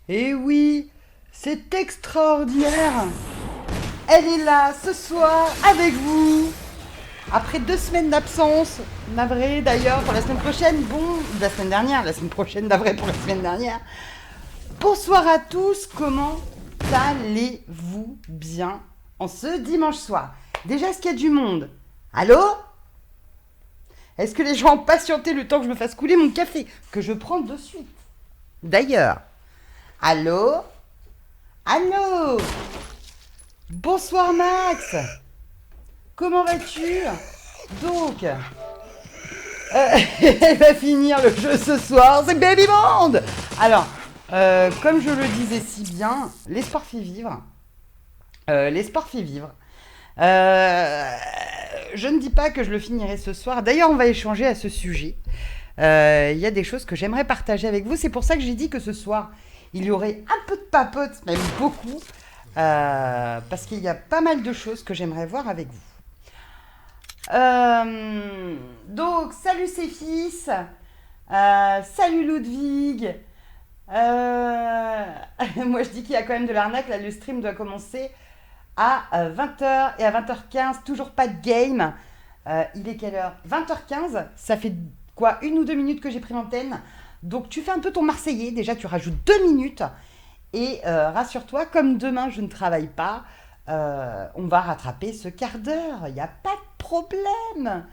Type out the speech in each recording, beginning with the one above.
Et oui, c'est extraordinaire. Elle est là ce soir avec vous. Après 2 semaines d'absence, navré d'ailleurs pour la semaine prochaine. Bon, la semaine dernière, la semaine prochaine, navré pour la semaine dernière. Bonsoir à tous, comment allez-vous bien en ce dimanche soir? Déjà, est-ce qu'il y a du monde? Allô? Est-ce que les gens ont patienté le temps que je me fasse couler mon café? Que je prends de suite. D'ailleurs, allô? Allô? Bonsoir Max. Comment vas-tu? Donc, elle va finir le jeu ce soir, c'est Baby Bond. Alors, comme je le disais si bien, l'espoir fait vivre. L'espoir fait vivre. Euh, je ne dis pas que je le finirai ce soir. D'ailleurs, on va échanger à ce sujet. Il y a des choses que j'aimerais partager avec vous. C'est pour ça que j'ai dit que ce soir, il y aurait un peu de papote, même beaucoup, parce qu'il y a pas mal de choses que j'aimerais voir avec vous. Donc, salut ses fils, salut Ludwig. Euh, Moi, je dis qu'il y a quand même de l'arnaque. Là, le stream doit commencer à 20h et à 20h15, toujours pas de game. Il est quelle heure? 20h15, ça fait quoi, 1 ou 2 minutes que j'ai pris l'antenne. Donc tu fais un peu ton Marseillais, déjà tu rajoutes 2 minutes. Et rassure-toi, comme demain je ne travaille pas, on va rattraper ce quart d'heure, il n'y a pas de problème.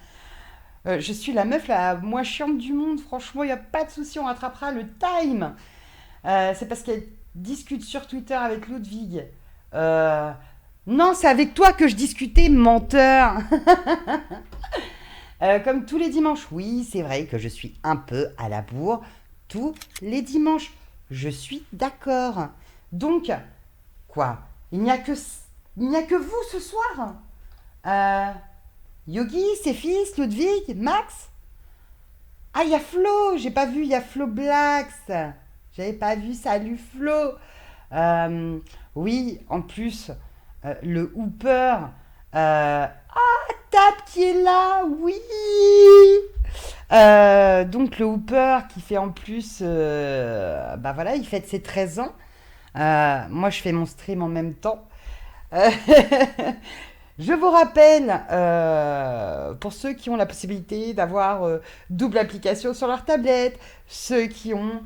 Je suis la meuf la moins chiante du monde, franchement, il n'y a pas de souci, on rattrapera le time. C'est parce qu'elle discute sur Twitter avec Ludwig. Euh, non, c'est avec toi que je discutais, menteur. Comme tous les dimanches. Oui, c'est vrai que je suis un peu à la bourre tous les dimanches. Je suis d'accord. Donc, quoi? Il n'y a que, il n'y a que vous ce soir? euh, Yogi, ses fils, Ludwig, Max? Ah, il y a Flo. J'ai pas vu, il y a Flo Blacks. J'avais pas vu. Salut Flo. Euh, oui, en plus, le Hooper. Tap qui est là, oui. Donc le Hooper qui fait en plus, bah voilà, il fête ses 13 ans. Moi, je fais mon stream en même temps. Euh, je vous rappelle, pour ceux qui ont la possibilité d'avoir double application sur leur tablette, ceux qui ont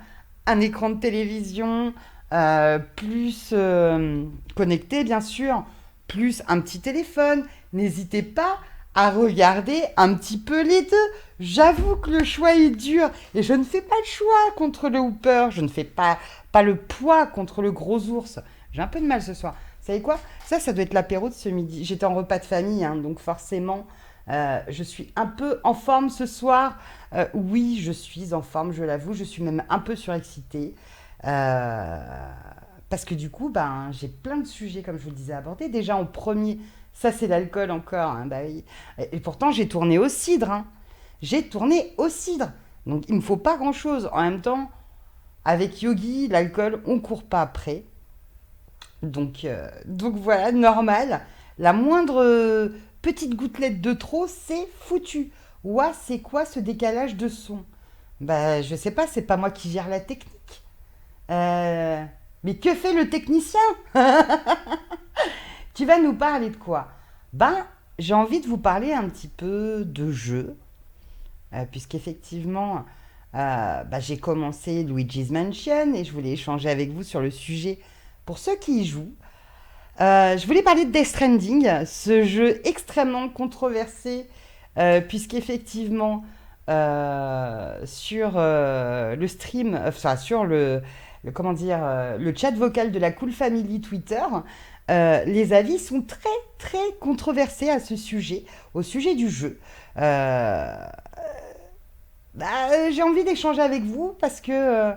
un écran de télévision plus connecté, bien sûr, plus un petit téléphone, n'hésitez pas à regarder un petit peu les deux. J'avoue que le choix est dur et je ne fais pas le choix contre le Hooper, je ne fais pas le poids contre le gros ours. J'ai un peu de mal ce soir. Vous savez quoi? Ça doit être l'apéro de ce midi. J'étais en repas de famille, hein, donc forcément, je suis un peu en forme ce soir. Oui, je suis en forme, je l'avoue. Je suis même un peu surexcitée. Parce que du coup, ben, j'ai plein de sujets, comme je vous le disais, à aborder. Déjà, en premier, ça, c'est l'alcool encore, hein, bah oui. Et pourtant, j'ai tourné au cidre, hein. J'ai tourné au cidre. Donc, il ne me faut pas grand-chose. En même temps, avec Yogi, l'alcool, on court pas après. Donc voilà, normal. La moindre petite gouttelette de trop, c'est foutu. Ouah, c'est quoi ce décalage de son? Bah, je sais pas, c'est pas moi qui gère la technique. Euh, mais que fait le technicien? Tu vas nous parler de quoi? Ben, j'ai envie de vous parler un petit peu de jeu, puisqu'effectivement, bah, j'ai commencé Luigi's Mansion et je voulais échanger avec vous sur le sujet pour ceux qui y jouent. Je voulais parler de Death Stranding, ce jeu extrêmement controversé, puisqu'effectivement, sur le stream, enfin sur comment dire, le chat vocal de la Cool Family Twitter, les avis sont très très controversés à ce sujet, au sujet du jeu. Euh, j'ai envie d'échanger avec vous parce que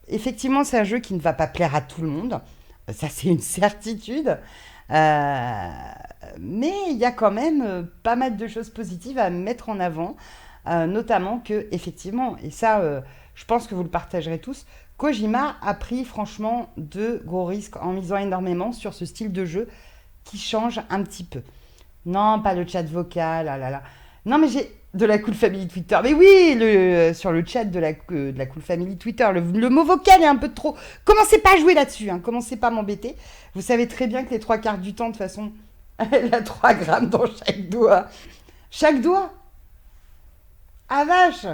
effectivement, c'est un jeu qui ne va pas plaire à tout le monde. Ça, c'est une certitude. Euh, mais il y a quand même pas mal de choses positives à mettre en avant. Notamment que, effectivement, et ça, je pense que vous le partagerez tous, Kojima a pris franchement de gros risques en misant énormément sur ce style de jeu qui change un petit peu. Non, pas le chat vocal, ah là là. Non, mais De la Cool Family Twitter. Mais oui, sur le chat de la Cool Family Twitter, le mot vocal est un peu trop. Commencez pas à jouer là-dessus, hein. Commencez pas à m'embêter. Vous savez très bien que les trois quarts du temps, de toute façon, elle a 3 grammes dans chaque doigt. Chaque doigt. Ah vache.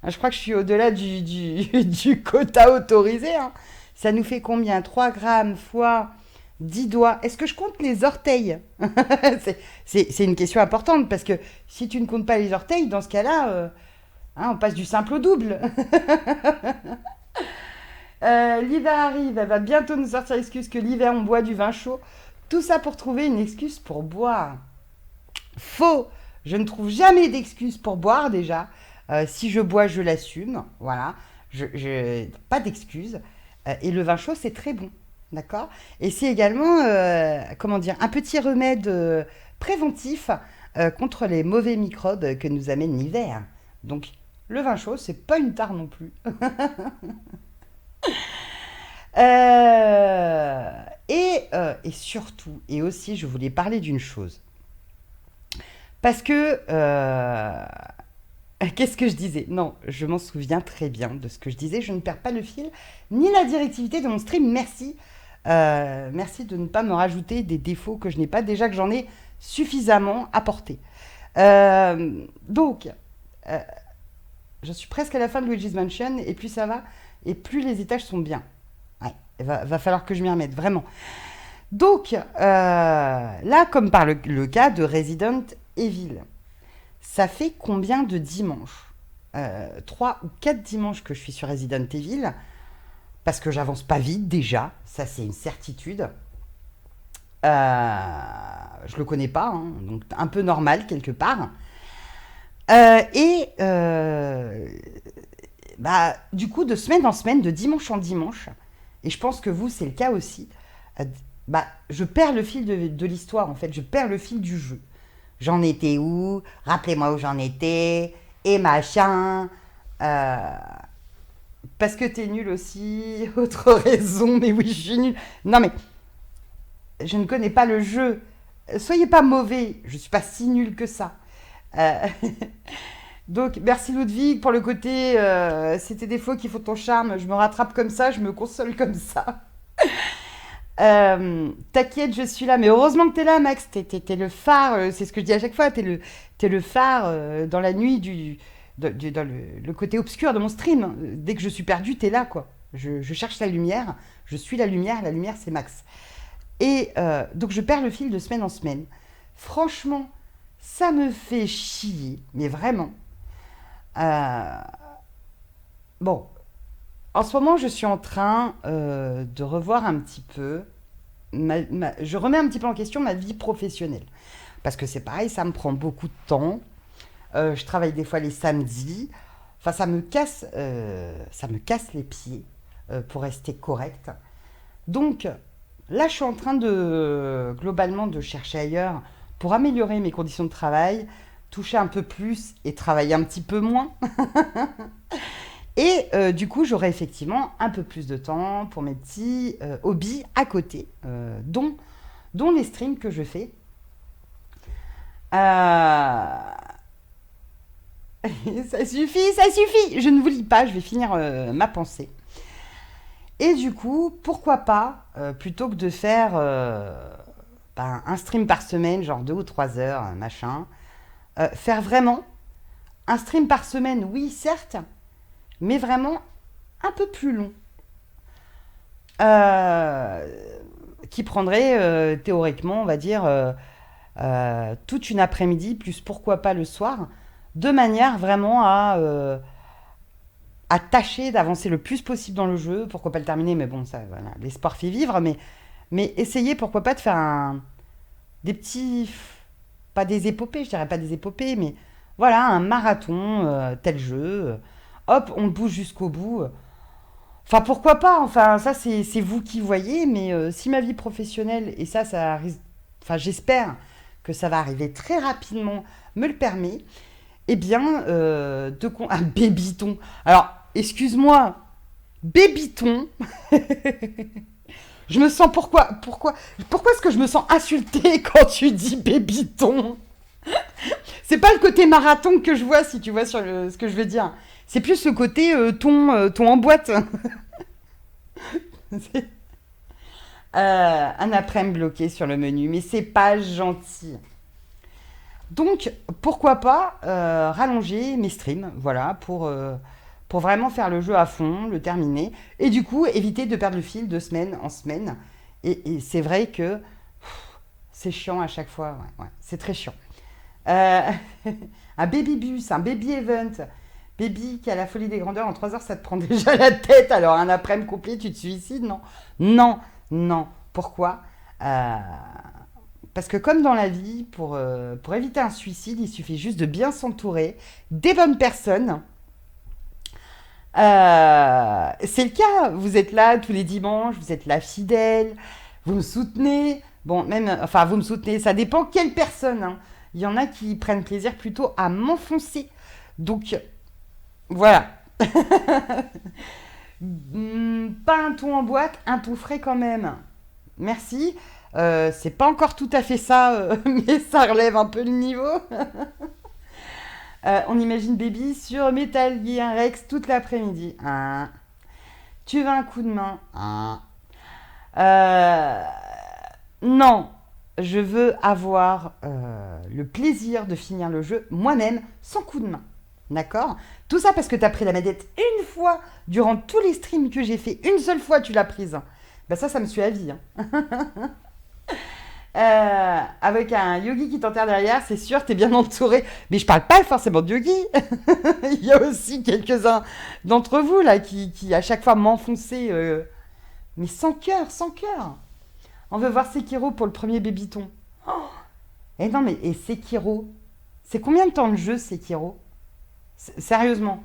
Ah, je crois que je suis au-delà du quota autorisé, hein. Ça nous fait combien? 3 grammes fois 10 doigts. Est-ce que je compte les orteils? C'est une question importante parce que si tu ne comptes pas les orteils, dans ce cas-là, hein, on passe du simple au double. L'hiver arrive, elle va bientôt nous sortir l'excuse que l'hiver on boit du vin chaud. Tout ça pour trouver une excuse pour boire. Faux. Je ne trouve jamais d'excuse pour boire déjà. Si je bois, je l'assume. Voilà. Pas d'excuse. Et le vin chaud, c'est très bon. D'accord. Et c'est également, comment dire, un petit remède préventif contre les mauvais microbes que nous amène l'hiver. Donc, le vin chaud, c'est pas une tare non plus. Et surtout, et aussi, je voulais parler d'une chose. Parce que, qu'est-ce que je disais? Non, je m'en souviens très bien de ce que je disais. Je ne perds pas le fil, ni la directivité de mon stream. Merci. Merci de ne pas me rajouter des défauts que je n'ai pas, déjà que j'en ai suffisamment apporté. Donc, je suis presque à la fin de Luigi's Mansion, et plus ça va, et plus les étages sont bien. Ouais, va falloir que je m'y remette, vraiment. Donc, là, comme par le cas de Resident Evil, ça fait combien de dimanches 3 ou 4 dimanches que je suis sur Resident Evil, parce que j'avance pas vite déjà, ça c'est une certitude. Je le connais pas, hein, donc un peu normal quelque part. Bah, du coup, de semaine en semaine, de dimanche en dimanche, et je pense que vous, c'est le cas aussi, bah, je perds le fil de l'histoire, en fait, je perds le fil du jeu. J'en étais où? Rappelez-moi où j'en étais, et machin. Parce que t'es nul aussi, autre raison, mais oui, je suis nul. Non, mais je ne connais pas le jeu. Soyez pas mauvais, je suis pas si nul que ça. Euh, Donc, merci Ludwig pour le côté c'était des fois qui font ton charme. Je me rattrape comme ça, je me console comme ça. T'inquiète, je suis là. Mais heureusement que t'es là, Max. T'es le phare, c'est ce que je dis à chaque fois. T'es le phare dans la nuit dans le côté obscur de mon stream. Dès que je suis perdu, t'es là, quoi. Je cherche la lumière. Je suis la lumière, c'est Max. Et donc, je perds le fil de semaine en semaine. Franchement, ça me fait chier. Mais vraiment. Euh, bon, en ce moment, je suis en train de revoir un petit peu. Je remets un petit peu en question ma vie professionnelle. Parce que c'est pareil, ça me prend beaucoup de temps. Je travaille des fois les samedis. Enfin, ça me casse les pieds pour rester correct. Donc, là, je suis en train globalement, de chercher ailleurs pour améliorer mes conditions de travail, toucher un peu plus et travailler un petit peu moins. Et du coup, j'aurai effectivement un peu plus de temps pour mes petits hobbies à côté, dont les streams que je fais. Euh, Ça suffit, ça suffit. Je ne vous lis pas, je vais finir ma pensée. Et du coup, pourquoi pas, plutôt que de faire un stream par semaine, genre 2 ou 3 heures, machin, faire vraiment un stream par semaine, oui, certes, mais vraiment un peu plus long. Euh, qui prendrait théoriquement, on va dire, toute une après-midi, plus pourquoi pas le soir, de manière vraiment à tâcher d'avancer le plus possible dans le jeu. Pourquoi pas le terminer, mais bon, ça, voilà, l'espoir fait vivre, mais essayer, pourquoi pas, de faire des petits. Pas des épopées, je dirais pas des épopées, mais voilà, un marathon, tel jeu. Hop, on le bouge jusqu'au bout. Enfin, pourquoi pas? Enfin, ça, c'est vous qui voyez, mais si ma vie professionnelle, et ça risque. Enfin, j'espère que ça va arriver très rapidement, me le permet, eh bien, un bébiton. Alors, excuse-moi, bébiton. Je me sens pourquoi est-ce que je me sens insultée quand tu dis bébiton? C'est pas le côté marathon que je vois, si tu vois ce que je veux dire. C'est plus le côté ton en boîte. C'est- un après-midi bloqué sur le menu, mais c'est pas gentil. Donc, pourquoi pas rallonger mes streams, voilà, pour vraiment faire le jeu à fond, le terminer, et du coup, éviter de perdre le fil de semaine en semaine. Et c'est vrai que c'est chiant à chaque fois, ouais, ouais, c'est très chiant. Euh, un baby bus, un baby event, baby qui a la folie des grandeurs, en 3 heures, ça te prend déjà la tête, alors un après-midi complet, tu te suicides, non? Non, non. Pourquoi? Euh, Parce que comme dans la vie, pour éviter un suicide, il suffit juste de bien s'entourer des bonnes personnes. C'est le cas, vous êtes là tous les dimanches, vous êtes là fidèle, vous me soutenez. Bon, même, enfin, vous me soutenez, ça dépend quelle personne, hein. Il y en a qui prennent plaisir plutôt à m'enfoncer. Donc, voilà. Pas un ton en boîte, un ton frais quand même. Merci. C'est pas encore tout à fait ça, mais ça relève un peu le niveau. On imagine Baby sur Metal Gear Rex toute l'après-midi. Ah. Tu veux un coup de main? Ah. Euh, non, je veux avoir le plaisir de finir le jeu moi-même sans coup de main. D'accord? Tout ça parce que tu as pris la manette une fois durant tous les streams que j'ai fait. Une seule fois tu l'as prise. Ben ça me suit à vie, hein. Avec un yogi qui t'enterre derrière, c'est sûr, t'es bien entouré. Mais je parle pas forcément de yogi. Il y a aussi quelques-uns d'entre vous là qui à chaque fois m'enfonçaient, mais sans cœur, sans cœur. On veut voir Sekiro pour le premier Babyton. Oh, et non, mais et Sekiro, c'est combien de temps de jeu Sekiro? Sérieusement.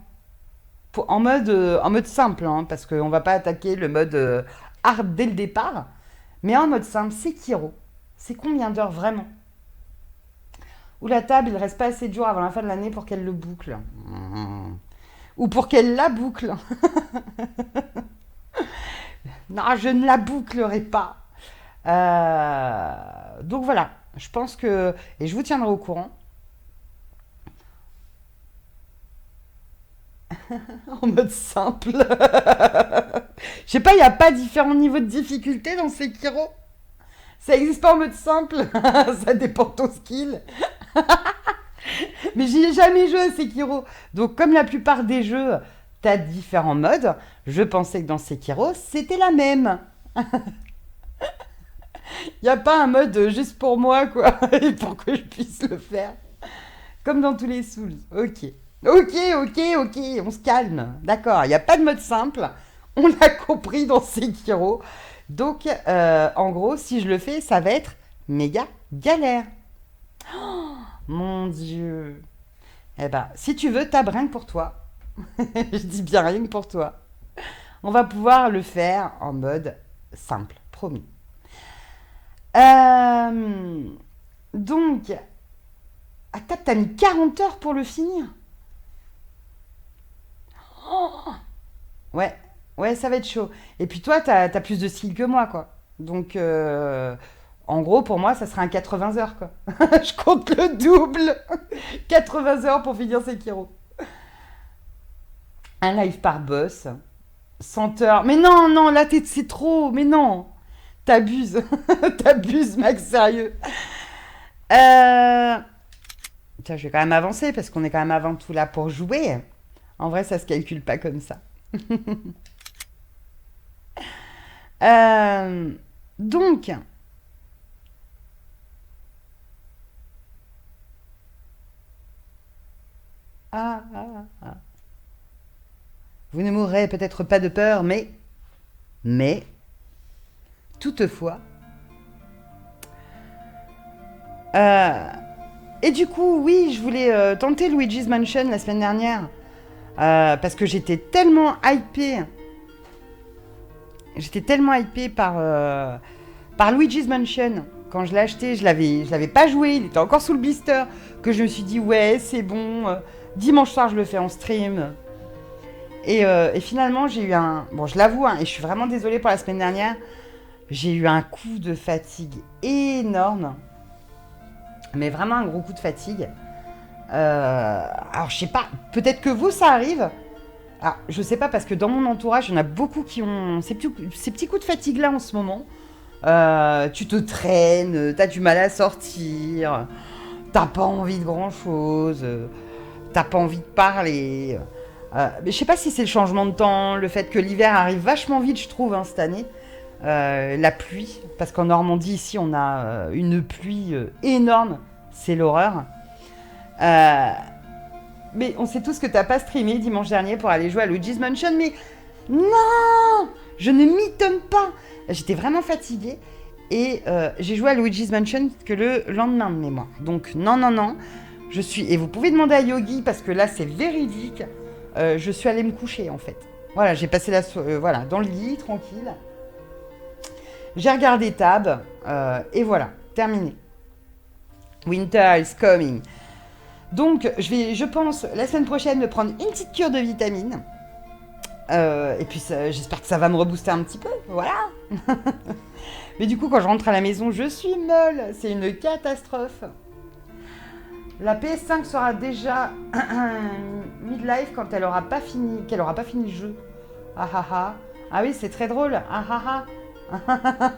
En mode simple, hein, parce qu'on va pas attaquer le mode hard dès le départ. Mais en mode simple, Sekiro, c'est combien d'heures vraiment? Ou la table, il reste pas assez de jours avant la fin de l'année pour qu'elle le boucle. Ou pour qu'elle la boucle. Non, je ne la bouclerai pas. Donc voilà, je pense que... Et je vous tiendrai au courant. En mode simple. Je sais pas, il n'y a pas différents niveaux de difficulté dans Sekiro. Ça existe pas en mode simple. Ça dépend de ton skill. Mais j'y ai jamais joué à Sekiro. Donc comme la plupart des jeux, t'as différents modes. Je pensais que dans Sekiro, c'était la même. Il n'y a pas un mode juste pour moi, quoi. Et pour que je puisse le faire. Comme dans tous les Souls. Ok. Ok, ok, ok. On se calme. D'accord. Il n'y a pas de mode simple. On l'a compris dans Sekiro. Donc, en gros, si je le fais, ça va être méga galère. Mon Dieu. Eh ben, si tu veux, tab rien que pour toi. Je dis bien rien que pour toi. On va pouvoir le faire en mode simple, promis. Euh, donc, ah, t'as mis 40 heures pour le finir. Oh, ouais, ouais, ça va être chaud. Et puis toi, t'as plus de skill que moi, quoi. Donc, en gros, pour moi, ça sera un 80 heures, quoi. Je compte le double. 80 heures pour finir Sekiro. Un live par boss. 100 heures. Mais non, non, là, c'est trop. Mais non. T'abuses. T'abuses, Max, sérieux. Euh... Tiens, je vais quand même avancer parce qu'on est quand même avant tout là pour jouer. En vrai, ça se calcule pas comme ça. Euh, donc, ah. Vous ne mourrez peut-être pas de peur, mais, toutefois. Euh, et du coup, oui, je voulais tenter Luigi's Mansion la semaine dernière. Parce que j'étais tellement hypée par Luigi's Mansion. Quand je l'ai acheté, je l'avais pas joué, il était encore sous le blister, que je me suis dit ouais c'est bon, dimanche soir je le fais en stream. Et finalement j'ai eu bon je l'avoue, hein, et je suis vraiment désolée pour la semaine dernière, j'ai eu un coup de fatigue énorme, mais vraiment un gros coup de fatigue. Alors, je sais pas, peut-être que vous, ça arrive. Alors, je sais pas, parce que dans mon entourage, il y en a beaucoup qui ont ces petits coups de fatigue-là en ce moment. Tu te traînes, t'as du mal à sortir, t'as pas envie de grand-chose, t'as pas envie de parler. Mais je sais pas si c'est le changement de temps, le fait que l'hiver arrive vachement vite, je trouve, hein, cette année. La pluie, parce qu'en Normandie, ici, on a une pluie énorme, c'est l'horreur. Euh, mais on sait tous que t'as pas streamé dimanche dernier pour aller jouer à Luigi's Mansion, mais non, je ne m'y donne pas. J'étais vraiment fatiguée et j'ai joué à Luigi's Mansion que le lendemain de mémoire. Donc non, non, non, je suis... Et vous pouvez demander à Yogi, parce que là, c'est véridique. Je suis allée me coucher, en fait. Voilà, j'ai passé voilà, dans le lit, tranquille. J'ai regardé Tab, et voilà, terminé. Winter is coming. Donc, je pense, la semaine prochaine, me prendre une petite cure de vitamines. Et puis, j'espère que ça va me rebooster un petit peu, voilà. Mais du coup, quand je rentre à la maison, je suis molle. C'est une catastrophe. La PS5 sera déjà mid-life quand qu'elle aura pas fini le jeu. Ah ah ah. Ah oui, c'est très drôle. Ah ah ah.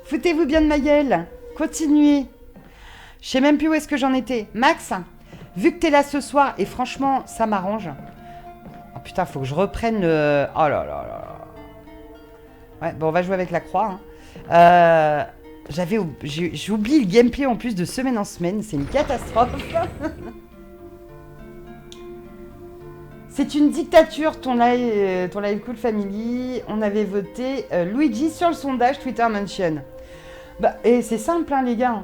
Foutez-vous bien de ma gueule. Continuez. Je sais même plus où est-ce que j'en étais. Max, vu que t'es là ce soir, et franchement, ça m'arrange. Oh putain, faut que je reprenne le... Oh là là là là. Ouais, bon, on va jouer avec la croix. Hein. J'ai oublié le gameplay en plus de semaine en semaine. C'est une catastrophe. C'est une dictature, ton live Cool Family. On avait voté Luigi sur le sondage Twitter Mansion. Bah, et c'est simple, hein, les gars.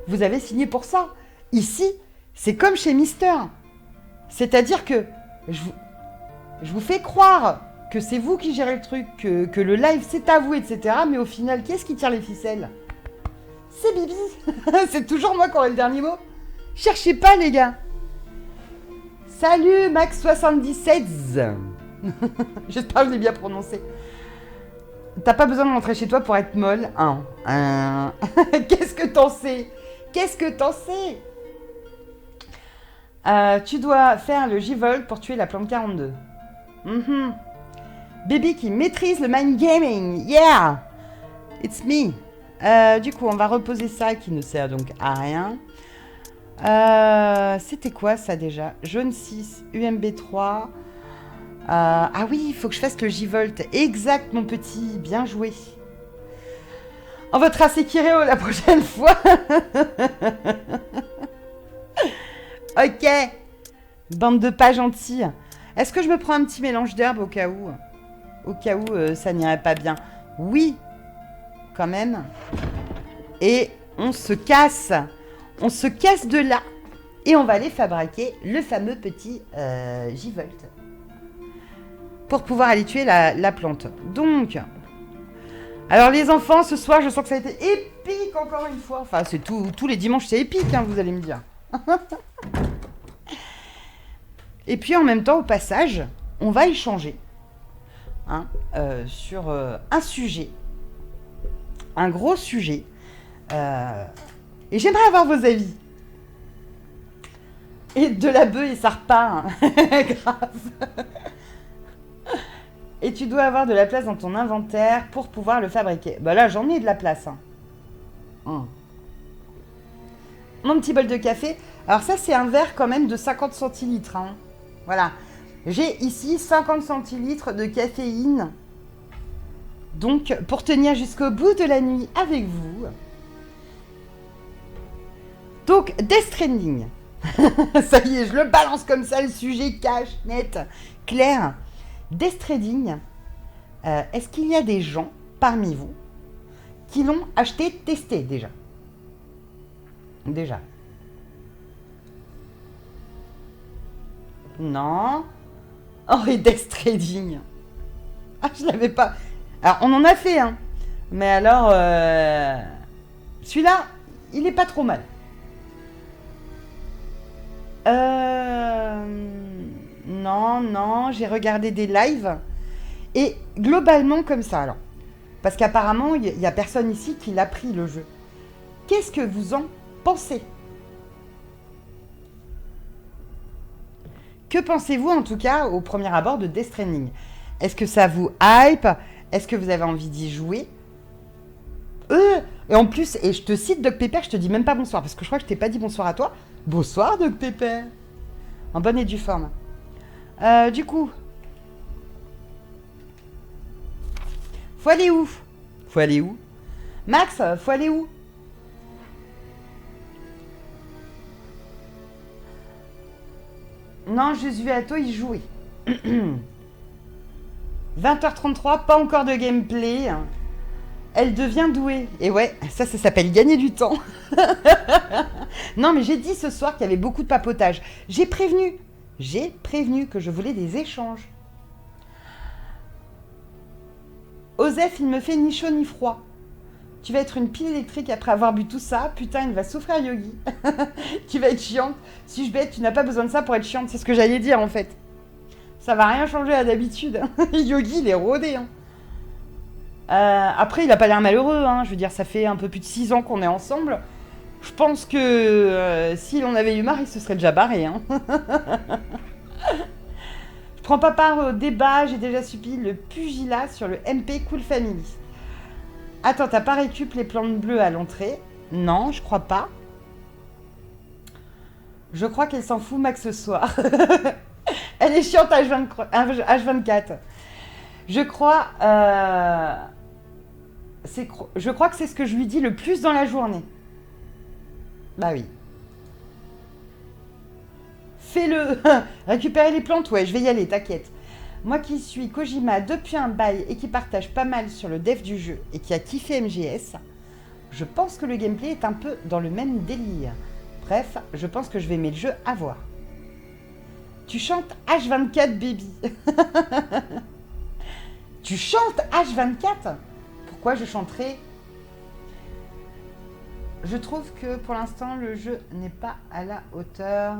Vous avez signé pour ça. Ici, c'est comme chez Mister. C'est-à-dire que je vous fais croire que c'est vous qui gérez le truc, que le live c'est à vous, etc. Mais au final, qui est-ce qui tire les ficelles? C'est Bibi. C'est toujours moi qui aurai le dernier mot. Cherchez pas, les gars. Salut, Max77. J'espère que je l'ai bien prononcé. T'as pas besoin de rentrer chez toi pour être molle. Hein. Qu'est-ce que t'en sais? Qu'est-ce que t'en sais? Tu dois faire le J-Volt pour tuer la plante 42. Baby qui maîtrise le mind gaming. Yeah! It's me. Du coup, on va reposer ça qui ne sert donc à rien. C'était quoi ça déjà? Jaune 6, UMB 3. Ah oui, il faut que je fasse le J-Volt. Exact, mon petit. Bien joué. On votera Sekireo la prochaine fois. Ok. Bande de pas gentils. Est-ce que je me prends un petit mélange d'herbes au cas où? Au cas où ça n'irait pas bien. Oui. Quand même. Et on se casse. On se casse de là. Et on va aller fabriquer le fameux petit J-Volt. Pour pouvoir aller tuer la plante. Donc... Alors les enfants, ce soir, je sens que ça a été épique encore une fois. Enfin, c'est tous les dimanches, c'est épique, hein, vous allez me dire. Et puis en même temps, au passage, on va échanger hein, sur un sujet. Un gros sujet. Et j'aimerais avoir vos avis. Et de la bœuf et ça repart. Hein. Grave. Et tu dois avoir de la place dans ton inventaire pour pouvoir le fabriquer. Bah là, j'en ai de la place. Hein. Mon petit bol de café. Alors ça, c'est un verre quand même de 50 centilitres. Hein. Voilà. J'ai ici 50 centilitres de caféine. Donc, pour tenir jusqu'au bout de la nuit avec vous. Donc, Death Stranding. Ça y est, je le balance comme ça, le sujet cash, net, clair. Death Stranding, est-ce qu'il y a des gens parmi vous qui l'ont acheté, testé déjà? Déjà. Non. Oh, et Death Stranding. Ah, je l'avais pas. Alors, on en a fait, hein. Mais alors, celui-là, il est pas trop mal. Non, j'ai regardé des lives. Et globalement comme ça, alors. Parce qu'apparemment, il n'y a personne ici qui l'a pris, le jeu. Qu'est-ce que vous en pensez? que pensez-vous en tout cas au premier abord de Death Stranding? Est-ce que ça vous hype? Est-ce que vous avez envie d'y jouer? Et en plus, et je te cite Doc Pepper, je te dis même pas bonsoir, parce que je crois que je t'ai pas dit bonsoir à toi. Bonsoir Doc Pepper. En bonne et due forme. Du coup, faut aller où? Faut aller où? Max, faut aller où? Non, Jésus Atto, il jouait. 20h33, pas encore de gameplay. Elle devient douée. Et ouais, ça s'appelle gagner du temps. Non, mais j'ai dit ce soir qu'il y avait beaucoup de papotage. J'ai prévenu. J'ai prévenu que je voulais des échanges. Osef, il me fait ni chaud ni froid. Tu vas être une pile électrique après avoir bu tout ça. Putain, il va souffrir Yogi. Tu vas être chiante. Si je bête, tu n'as pas besoin de ça pour être chiante. C'est ce que j'allais dire en fait. Ça va rien changer à d'habitude. Yogi, il est rodé. Hein. Après, il a pas l'air malheureux. Hein. Je veux dire, ça fait un peu plus de 6 ans qu'on est ensemble. Je pense que s'il en avait eu marre, il se serait déjà barré. Hein. Je prends pas part au débat. J'ai déjà subi le pugilat sur le MP Cool Family. Attends, t'as pas récup les plantes bleues à l'entrée? Non, je crois pas. Je crois qu'elle s'en fout max ce soir. Elle est chiante H24. Je crois... je crois que c'est ce que je lui dis le plus dans la journée. Bah oui. Fais-le. Récupérer les plantes, ouais, je vais y aller, t'inquiète. Moi qui suis Kojima depuis un bail et qui partage pas mal sur le dev du jeu et qui a kiffé MGS, je pense que le gameplay est un peu dans le même délire. Bref, je pense que je vais aimer le jeu à voir. Tu chantes H24 baby. Tu chantes H24? Pourquoi je chanterais? Je trouve que pour l'instant le jeu n'est pas à la hauteur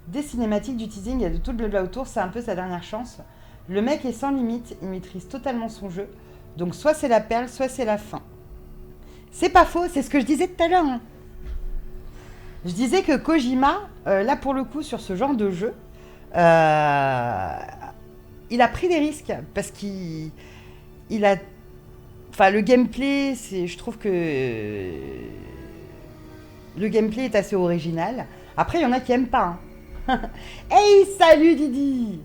des cinématiques, du teasing et de tout le blabla autour. C'est un peu sa dernière chance. Le mec est sans limite, il maîtrise totalement son jeu. Donc soit c'est la perle, soit c'est la fin. C'est pas faux, c'est ce que je disais tout à l'heure. Hein. Je disais que Kojima, là pour le coup sur ce genre de jeu, il a pris des risques parce qu'il a... Enfin le gameplay, je trouve que le gameplay est assez original. Après il y en a qui aiment pas. Hein. Hey salut Didi!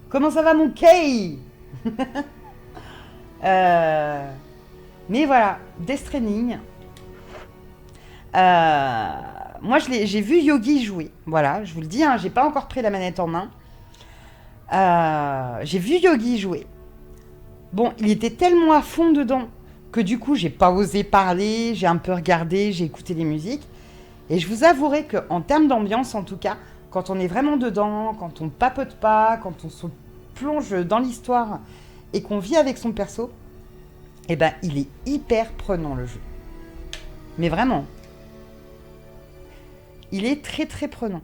Comment ça va mon Kay? Mais voilà, Death Stranding. Moi, j'ai vu Yogi jouer. Voilà, je vous le dis, hein, j'ai pas encore pris la manette en main. J'ai vu Yogi jouer. Bon, il était tellement à fond dedans que du coup, j'ai pas osé parler. J'ai un peu regardé, j'ai écouté les musiques. Et je vous avouerai qu'en termes d'ambiance, en tout cas, quand on est vraiment dedans, quand on papote pas, quand on se plonge dans l'histoire et qu'on vit avec son perso, eh ben, il est hyper prenant le jeu. Mais vraiment. Il est très très prenant.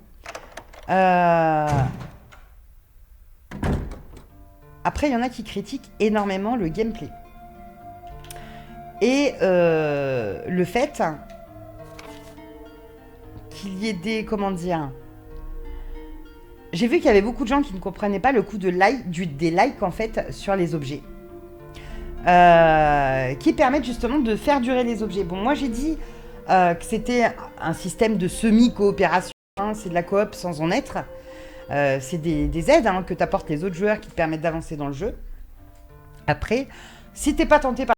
Après, il y en a qui critiquent énormément le gameplay. Et le fait qu'il y ait des... Comment dire? J'ai vu qu'il y avait beaucoup de gens qui ne comprenaient pas le coût de des likes en fait sur les objets. Qui permettent justement de faire durer les objets. Bon, moi j'ai dit que c'était un système de semi-coopération. Hein, c'est de la coop sans en être. C'est des aides hein, que t'apportent les autres joueurs qui te permettent d'avancer dans le jeu. Après, si t'es pas tenté par...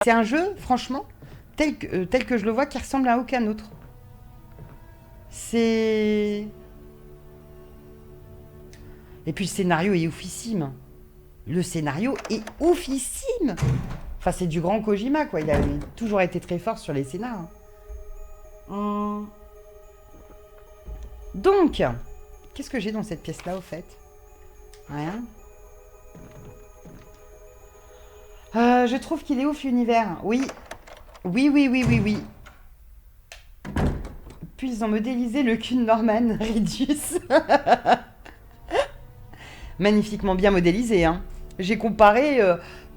C'est un jeu, franchement, tel que je le vois, qui ressemble à aucun autre. C'est... Et puis le scénario est oufissime. Le scénario est oufissime. Enfin, c'est du grand Kojima, quoi. Il a toujours été très fort sur les scénars. Donc, qu'est-ce que j'ai dans cette pièce-là, au fait? Rien. Je trouve qu'il est ouf l'univers. Oui. Oui, oui, oui, oui, oui. Puis ils ont modélisé le cul de Norman Reedus. Magnifiquement bien modélisé, hein. J'ai comparé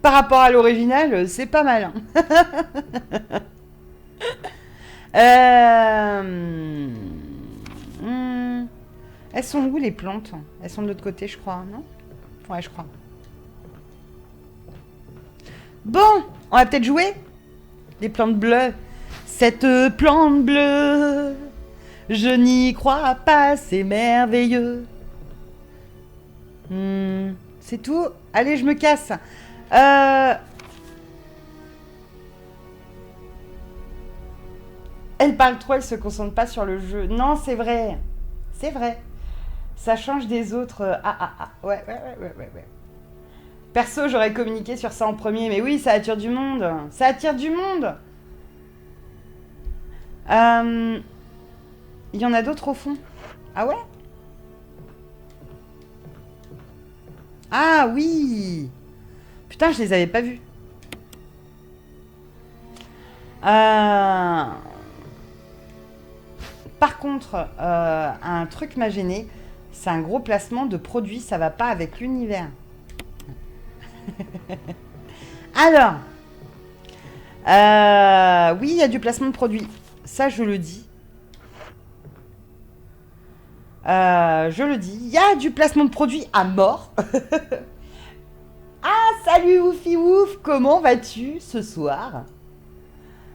par rapport à l'original, c'est pas mal, hein. Euh, hmm, Elles sont où les plantes? Elles sont de l'autre côté, je crois, non? Ouais, je crois. Bon, on va peut-être jouer les plantes bleues. Cette plante bleue, je n'y crois pas, c'est merveilleux. C'est tout. Allez, je me casse. Elle parle trop, elle se concentre pas sur le jeu. Non, c'est vrai. C'est vrai. Ça change des autres. Ouais, ouais, ouais, ouais, ouais, ouais. Perso, j'aurais communiqué sur ça en premier, mais oui, ça attire du monde. Ça attire du monde. Il y en a d'autres au fond. Ah ouais? Ah oui. Putain, je les avais pas vus. Par contre, un truc m'a gêné. C'est un gros placement de produit, ça va pas avec l'univers. Alors, oui, il y a du placement de produit. Ça, je le dis. Je le dis. Il y a du placement de produit à mort. Ah, salut Oufi Ouf, comment vas-tu ce soir?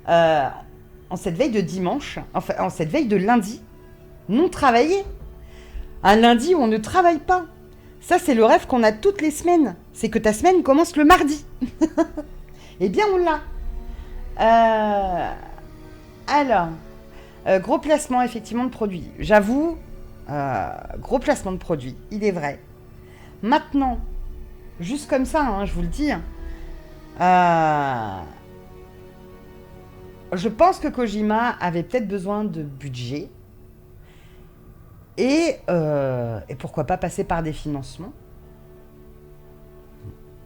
En cette veille de dimanche, enfin en cette veille de lundi, non travaillé. Un lundi où on ne travaille pas. Ça, c'est le rêve qu'on a toutes les semaines. C'est que ta semaine commence le mardi. Eh bien, on l'a. Alors, gros placement effectivement de produits. J'avoue, gros placement de produits, il est vrai. Maintenant, juste comme ça, hein, je vous le dis, je pense que Kojima avait peut-être besoin de budget. Et pourquoi pas passer par des financements.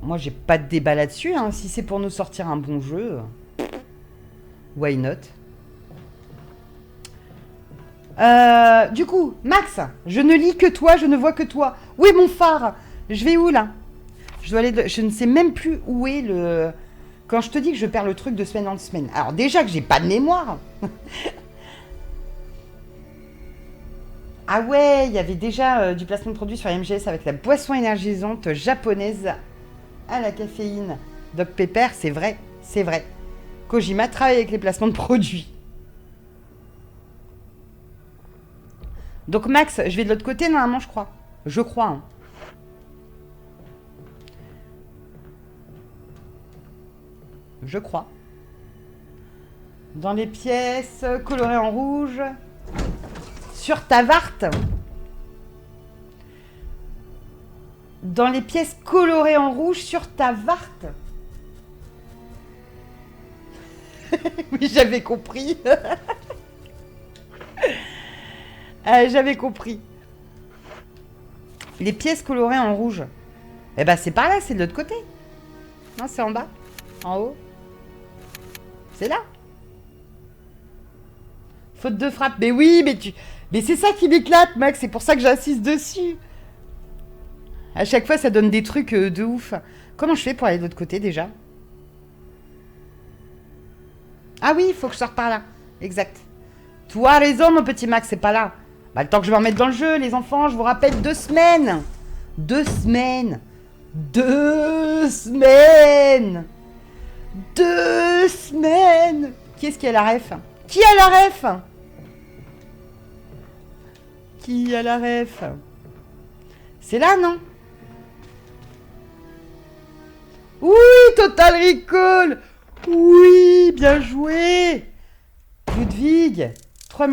Moi, j'ai pas de débat là-dessus, hein. Si c'est pour nous sortir un bon jeu, why not? Du coup, Max, je ne lis que toi, je ne vois que toi. Où est mon phare? Je vais où là? Je dois aller. Je ne sais même plus où est le. Quand je te dis que je perds le truc de semaine en semaine. Alors déjà que j'ai pas de mémoire. Ah ouais, il y avait déjà du placement de produit sur MGS avec la boisson énergisante japonaise à la caféine. Doc Pepper, c'est vrai, c'est vrai. Kojima travaille avec les placements de produits. Donc Max, je vais de l'autre côté normalement, je crois. Je crois. Hein. Je crois. Dans les pièces colorées en rouge. Sur ta varte. Dans les pièces colorées en rouge sur ta varte. Oui, j'avais compris. J'avais compris. Les pièces colorées en rouge. Eh ben c'est par là, c'est de l'autre côté. Non, c'est en bas. En haut. C'est là. Faute de frappe. Mais oui, mais c'est ça qui m'éclate, Max. C'est pour ça que j'insiste dessus. À chaque fois, ça donne des trucs de ouf. Comment je fais pour aller de l'autre côté déjà? Ah oui, il faut que je sorte par là. Exact. Tu as raison, mon petit Max, c'est pas là. Bah, le temps que je vais remettre dans le jeu, les enfants, je vous rappelle, 2 semaines. 2 semaines. 2 semaines. 2 semaines. Qui est-ce qui a la ref? Qui a la ref? Qui a la ref? C'est là, non? Oui, Total Recall. Oui, bien joué. Ludwig. 3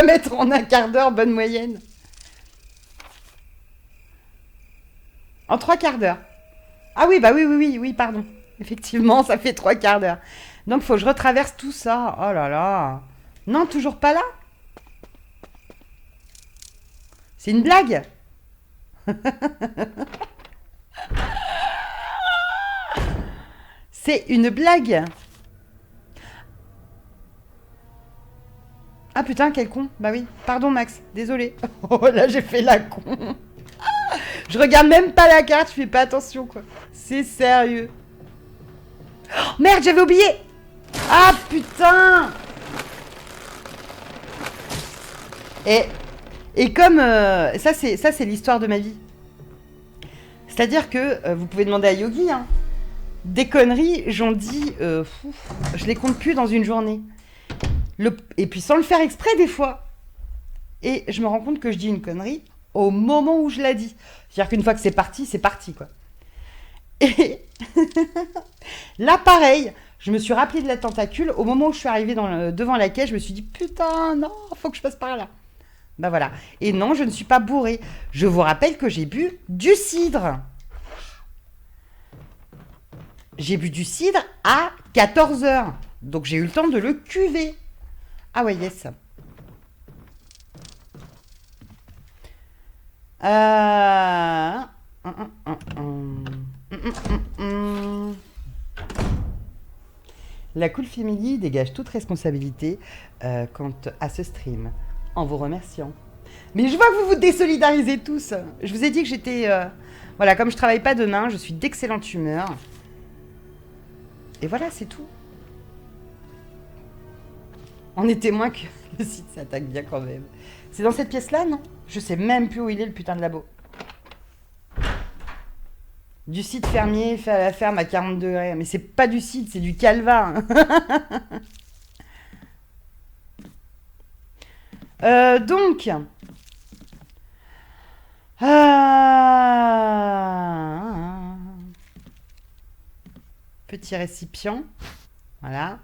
mètres en un quart d'heure, bonne moyenne. En 3 quarts d'heure. Ah oui, bah oui, oui, oui, oui, pardon. Effectivement, ça fait 3 quarts d'heure. Donc, faut que je retraverse tout ça. Oh là là. Non, toujours pas là? C'est une blague? C'est une blague. Ah putain, quel con. Bah oui. Pardon, Max. Désolé. Oh là, j'ai fait la con. Je regarde même pas la carte, je fais pas attention, quoi. C'est sérieux. Oh, merde, j'avais oublié. Ah putain. Et comme... ça, c'est l'histoire de ma vie. C'est-à-dire que, vous pouvez demander à Yogi, hein, des conneries, j'en dis... je les compte plus dans une journée. Et puis sans le faire exprès, des fois. Et je me rends compte que je dis une connerie au moment où je la dis. C'est-à-dire qu'une fois que c'est parti, quoi. Et là, pareil, je me suis rappelé de la tentacule. Au moment où je suis arrivée devant la caisse, je me suis dit, putain, non, faut que je passe par là. Bah voilà. Et non, je ne suis pas bourrée. Je vous rappelle que j'ai bu du cidre. J'ai bu du cidre à 14h. Donc j'ai eu le temps de le cuver. Ah ouais, yes. La Cool Family dégage toute responsabilité quant à ce stream, en vous remerciant. Mais je vois que vous vous désolidarisez tous. Je vous ai dit que j'étais... voilà, comme je travaille pas demain, je suis d'excellente humeur. Et voilà, c'est tout. On est témoin que le site s'attaque bien quand même. C'est dans cette pièce-là, non? Je sais même plus où il est, le putain de labo. Du site fermier fait à la ferme à 40 degrés. Mais c'est pas du site, c'est du calva. Donc... petit récipient. Voilà.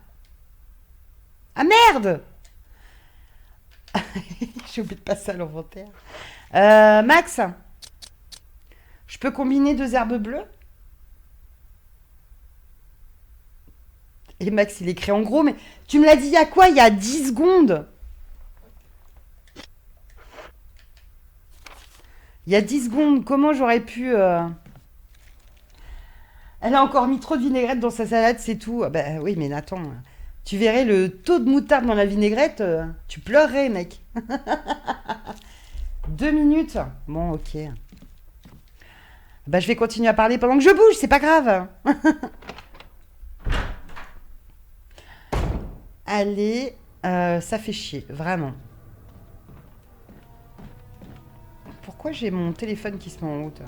Ah merde! J'ai oublié de passer à l'inventaire. Max, je peux combiner 2 herbes bleues? Et Max, il écrit en gros, mais tu me l'as dit il y a quoi? Il y a 10 secondes. Il y a 10 secondes, comment j'aurais pu... Elle a encore mis trop de vinaigrette dans sa salade, c'est tout. Bah oui, mais attends, tu verrais le taux de moutarde dans la vinaigrette, tu pleurerais, mec. 2 minutes. Bon, ok. Bah je vais continuer à parler pendant que je bouge, c'est pas grave. Allez, ça fait chier, vraiment. Pourquoi j'ai mon téléphone qui se met en route?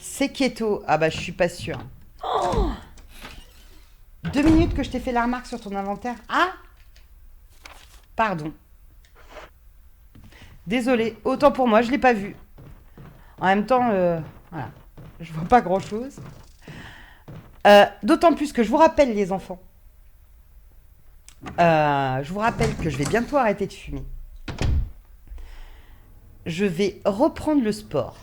C'est keto. Ah bah je suis pas sûre. Oh, 2 minutes que je t'ai fait la remarque sur ton inventaire. Ah, pardon. Désolée, autant pour moi, je l'ai pas vu. En même temps, voilà, je vois pas grand chose. D'autant plus que je vous rappelle, les enfants, je vous rappelle que je vais bientôt arrêter de fumer. Je vais reprendre le sport.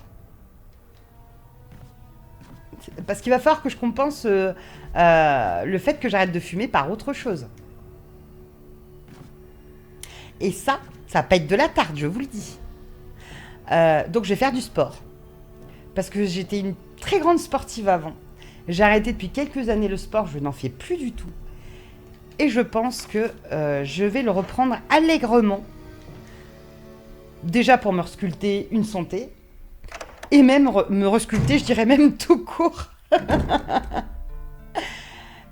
Parce qu'il va falloir que je compense le fait que j'arrête de fumer par autre chose. Et ça va pas être de la tarte, je vous le dis. Donc je vais faire du sport. Parce que j'étais une très grande sportive avant. J'ai arrêté depuis quelques années le sport, je n'en fais plus du tout. Et je pense que je vais le reprendre allègrement. Déjà pour me resculpter une santé. Et même me resculpter, je dirais même tout court.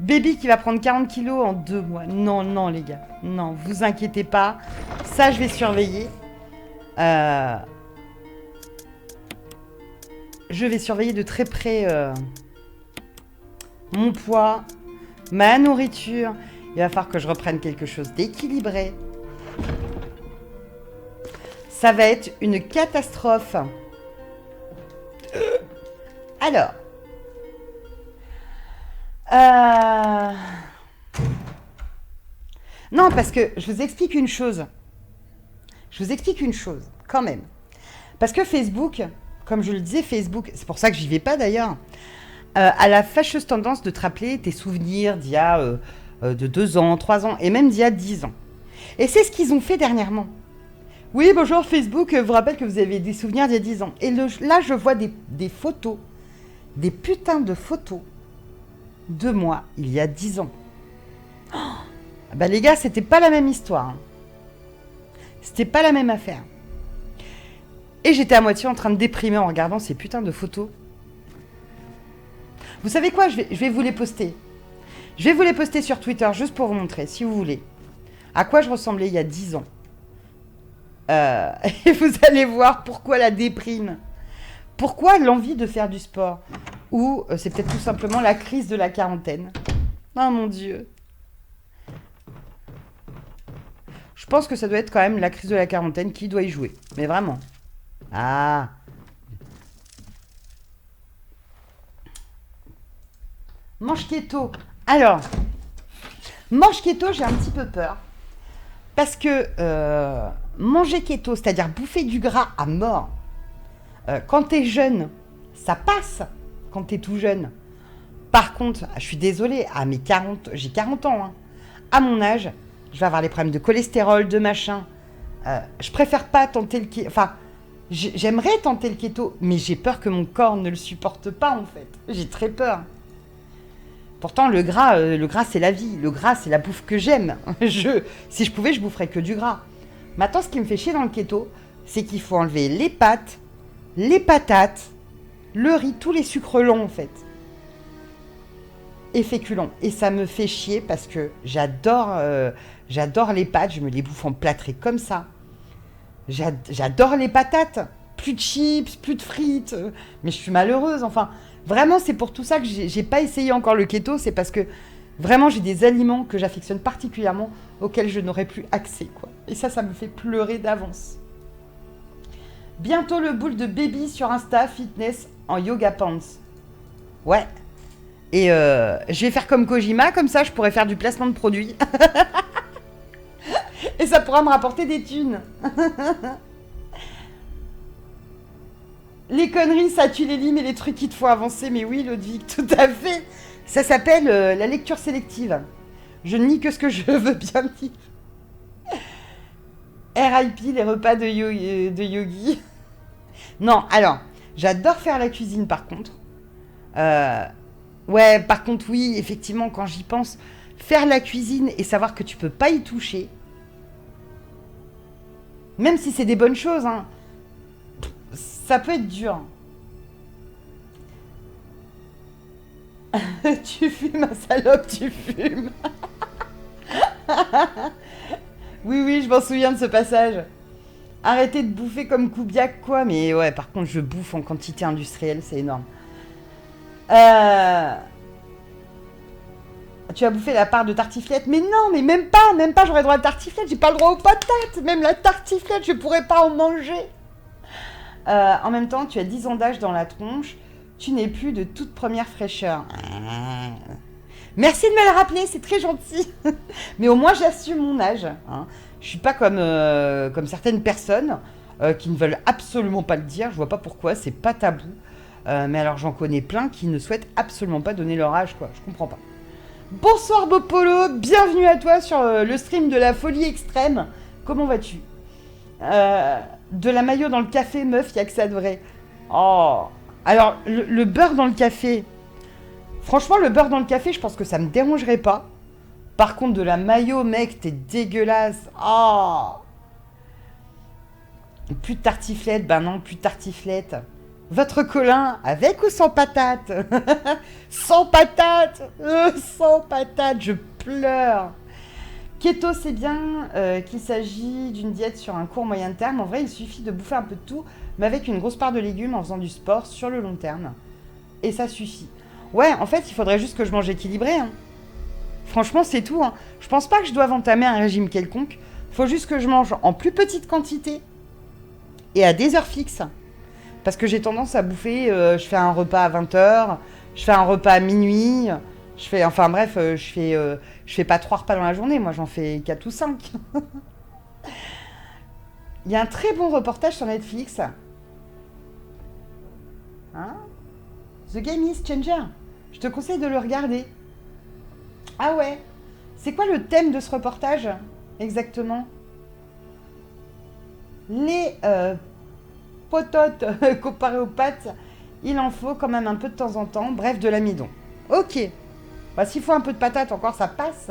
Baby qui va prendre 40 kilos en 2 mois. Non, non les gars. Non, vous inquiétez pas. Ça, je vais surveiller. Je vais surveiller de très près mon poids, ma nourriture. Il va falloir que je reprenne quelque chose d'équilibré. Ça va être une catastrophe. Alors. Non, parce que je vous explique une chose. Quand même. Parce que Facebook, comme je le disais, Facebook, c'est pour ça que j'y vais pas d'ailleurs, a la fâcheuse tendance de te rappeler tes souvenirs d'il y a de 2 ans, 3 ans, et même d'il y a 10 ans. Et c'est ce qu'ils ont fait dernièrement. Oui, bonjour, Facebook vous rappelle que vous avez des souvenirs d'il y a 10 ans. Et là, je vois des photos, des putains de photos de moi il y a 10 ans. Oh, bah les gars, c'était pas la même histoire. Hein. C'était pas la même affaire. Et j'étais à moitié en train de déprimer en regardant ces putains de photos. Vous savez quoi, je vais vous les poster. Je vais vous les poster sur Twitter juste pour vous montrer, si vous voulez, à quoi je ressemblais il y a 10 ans. Et vous allez voir pourquoi la déprime. Pourquoi l'envie de faire du sport. Ou c'est peut-être tout simplement la crise de la quarantaine. Oh mon Dieu. Je pense que ça doit être quand même la crise de la quarantaine qui doit y jouer. Mais vraiment. Ah. Mange keto. Alors, mange keto, j'ai un petit peu peur. Parce que manger keto, c'est-à-dire bouffer du gras à mort, quand t'es jeune, ça passe quand t'es tout jeune. Par contre, je suis désolée, à mes 40, j'ai 40 ans, hein, à mon âge, je vais avoir les problèmes de cholestérol, de machin. Je préfère pas tenter le keto. Enfin, j'aimerais tenter le keto, mais j'ai peur que mon corps ne le supporte pas, en fait. J'ai très peur. Pourtant, le gras c'est la vie. Le gras, c'est la bouffe que j'aime. Si je pouvais, je boufferais que du gras. Maintenant, ce qui me fait chier dans le keto, c'est qu'il faut enlever les pâtes, les patates, le riz, tous les sucres longs, en fait. Et féculents. Et ça me fait chier parce que j'adore les pâtes. Je me les bouffe en plâtré comme ça. J'adore les patates. Plus de chips, plus de frites. Mais je suis malheureuse, enfin... Vraiment, c'est pour tout ça que j'ai pas essayé encore le keto. C'est parce que vraiment, j'ai des aliments que j'affectionne particulièrement auxquels je n'aurais plus accès, quoi. Et ça me fait pleurer d'avance. Bientôt le boule de baby sur Insta Fitness en yoga pants. Ouais. Et je vais faire comme Kojima, comme ça je pourrais faire du placement de produits. Et ça pourra me rapporter des thunes. Les conneries, ça tue les lignes et les trucs qui te font avancer. Mais oui, Ludwig, tout à fait. Ça s'appelle la lecture sélective. Je ne lis que ce que je veux bien dire. RIP, les repas de yogi. Non, alors, j'adore faire la cuisine par contre. Ouais, par contre, oui, effectivement, quand j'y pense, faire la cuisine et savoir que tu peux pas y toucher, même si c'est des bonnes choses, hein, ça peut être dur. Tu fumes, ma salope, tu fumes. Oui, je m'en souviens de ce passage. Arrêtez de bouffer comme Kubiak, quoi. Mais ouais, par contre, je bouffe en quantité industrielle, c'est énorme. Tu as bouffé la part de tartiflette. Mais non, mais même pas, j'aurais droit à la tartiflette. J'ai pas le droit aux patates. Même la tartiflette, je pourrais pas en manger. En même temps, tu as 10 ans d'âge dans la tronche. Tu n'es plus de toute première fraîcheur. Merci de me le rappeler, c'est très gentil. Mais au moins, j'assume mon âge. Hein. Je suis pas comme certaines personnes qui ne veulent absolument pas le dire. Je vois pas pourquoi, c'est pas tabou. Mais alors, j'en connais plein qui ne souhaitent absolument pas donner leur âge, quoi. Je comprends pas. Bonsoir Bopolo, bienvenue à toi sur le stream de la folie extrême. Comment vas-tu? De la mayo dans le café, meuf, y'a que ça de vrai. Oh. Alors, le beurre dans le café. Franchement, le beurre dans le café, je pense que ça me dérangerait pas. Par contre, de la mayo, mec, t'es dégueulasse. Oh. Plus de tartiflette, ben non, plus de tartiflette. Votre Colin, avec ou sans patate? Sans patate. Sans patate, je pleure. Keto, c'est bien qu'il s'agit d'une diète sur un court moyen terme. En vrai, il suffit de bouffer un peu de tout, mais avec une grosse part de légumes en faisant du sport sur le long terme. Et ça suffit. Ouais, en fait, il faudrait juste que je mange équilibré. Hein. Franchement, c'est tout. Hein. Je pense pas que je doive entamer un régime quelconque. Faut juste que je mange en plus petite quantité et à des heures fixes. Parce que j'ai tendance à bouffer, je fais un repas à 20h, je fais un repas à minuit, je fais pas 3 repas dans la journée, moi j'en fais 4 ou 5. Il y a un très bon reportage sur Netflix. Hein? The Game is Changer. Je te conseille de le regarder. Ah ouais. C'est quoi le thème de ce reportage exactement? Les pototes comparées aux pâtes, il en faut quand même un peu de temps en temps. Bref, de l'amidon. Ok. Bah, s'il faut un peu de patate encore, ça passe.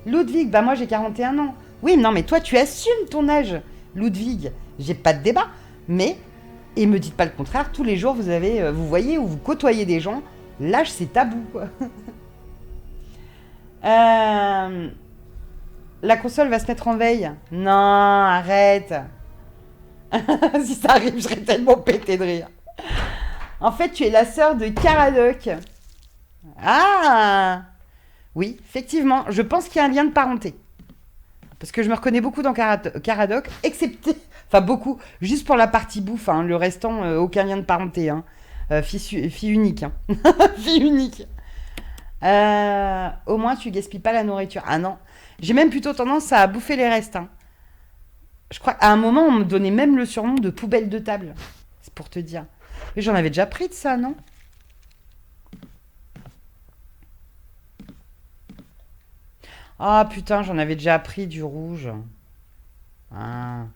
Ludwig, bah moi j'ai 41 ans. Oui, non, mais toi tu assumes ton âge. Ludwig, j'ai pas de débat. Mais, et me dites pas le contraire, tous les jours vous avez, vous voyez ou vous côtoyez des gens, l'âge c'est tabou, quoi. Euh, la console va se mettre en veille. Non, arrête. Si ça arrive, je serais tellement pété de rire. En fait, tu es la sœur de Caradoc. Ah oui, effectivement, je pense qu'il y a un lien de parenté. Parce que je me reconnais beaucoup dans Caradoc, excepté, enfin beaucoup, juste pour la partie bouffe, hein, le restant, aucun lien de parenté. Hein. Fille unique. Hein. Fille unique. Au moins, tu gaspilles pas la nourriture. Ah non, j'ai même plutôt tendance à bouffer les restes. Hein. Je crois qu'à un moment, on me donnait même le surnom de poubelle de table. C'est pour te dire. Mais j'en avais déjà pris de ça, non? Ah putain, j'en avais déjà pris du rouge. Ah,